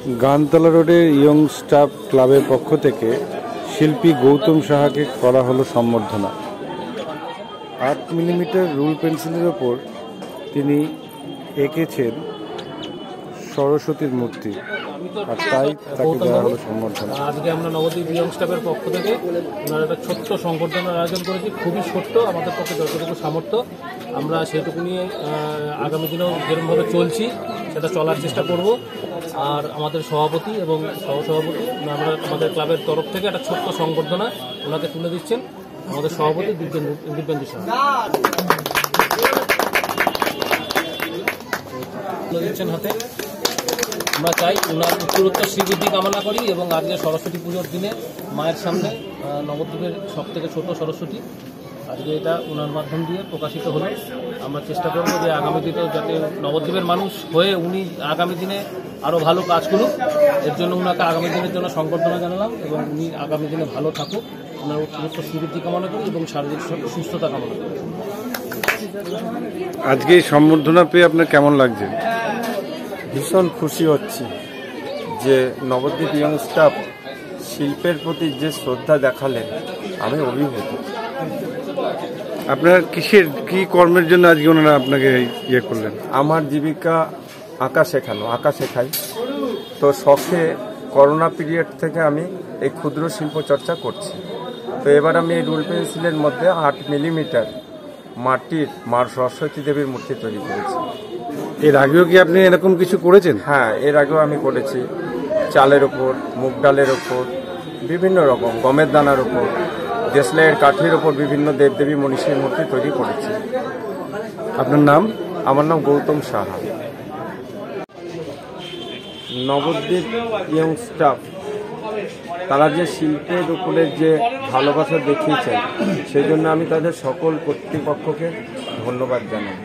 গানতলা রোডে young staff ক্লাবের পক্ষ থেকে শিল্পী গৌতম সাহাকে করা হলো সম্বর্ধনা। 8 মিলিমিটার রুল পেন্সিলের ওপর তিনি এঁকেছেন সরস্বতীর মূর্তি, আর তাই তাকে দেওয়া হলো সম্বর্ধনা। আজকে আমরা নবদ্বীপ ইয়ং স্টাফের পক্ষ থেকে ওনার একটা ছোট্ট সংবর্ধনার আয়োজন করেছি, খুবই ছোট্ট, আমাদের পক্ষে যতটুকু সামর্থ্য আমরা সেইটুকু নিয়ে আগামী দিনেও যেরকমভাবে চলছি সেটা চলার চেষ্টা করব। আর আমাদের সভাপতি এবং সহসভাপতি আমরা আমাদের ক্লাবের তরফ থেকে একটা ছোট্ট সংবর্ধনা ওনাকে তুলে দিচ্ছেন আমাদের সভাপতি দিব্যেন্দু সাহা তুলে দিচ্ছেন হাতে। আমরা চাই ওনার উত্তরোত্তর শ্রীবৃদ্ধি কামনা করি এবং আজকে সরস্বতী পুজোর দিনে মায়ের সামনে নবদ্বীপের সব থেকে ছোট সরস্বতী আজকে এটা ওনার মাধ্যম দিয়ে প্রকাশিত হলো। আমরা চেষ্টা করব যে আগামী দিনেও যাতে নবদ্বীপের মানুষ হয়ে উনি আগামী দিনে আরও ভালো কাজ করুক, এর জন্য ওনাকে আগামী দিনের জন্য সংবর্ধনা জানালাম এবং উনি আগামী দিনে ভালো থাকুক, ওনার উত্তরোত্তর শ্রীবৃদ্ধি কামনা করি এবং শারীরিক সুস্থতা কামনা করি। আজকে এই সম্বর্ধনা পেয়ে আপনার কেমন লাগছে? ভীষণ খুশি হচ্ছি যে নবদ্বীপ ইয়ং স্টাফ শিল্পের প্রতি যে শ্রদ্ধা দেখালেন, আমি অভিভূত। আপনার কি কর্মের জন্য আজকে ওনারা আপনাকে ইয়ে করলেন? আমার জীবিকা আঁকা শেখানো, আঁকা শেখাই। তো শখে করোনা পিরিয়ড থেকে আমি এই ক্ষুদ্র শিল্প চর্চা করছি। তো এবার আমি এই রুল পেন্সিলের মধ্যে 8 মিলিমিটার মাটির মার সরস্বতী দেবীর মূর্তি তৈরি করেছি। এর আগেও কি আপনি এরকম কিছু করেছেন? হ্যাঁ, এর আগেও আমি করেছি। চালের ওপর, মুগ ডালের ওপর, বিভিন্ন রকম গমের দানার ওপর, দেশলাইয়ের কাঠির ওপর বিভিন্ন দেবদেবী মনীষীর মূর্তি তৈরি করেছি। আপনার নাম? আমার নাম গৌতম সাহা। নবদ্বীপ ইয়ং স্টাফ তারা যে শিল্পের উপরে যে ভালোবাসা দেখিয়েছেন, সেই জন্য আমি তাদের সকল কর্তৃপক্ষকে ধন্যবাদ জানাই।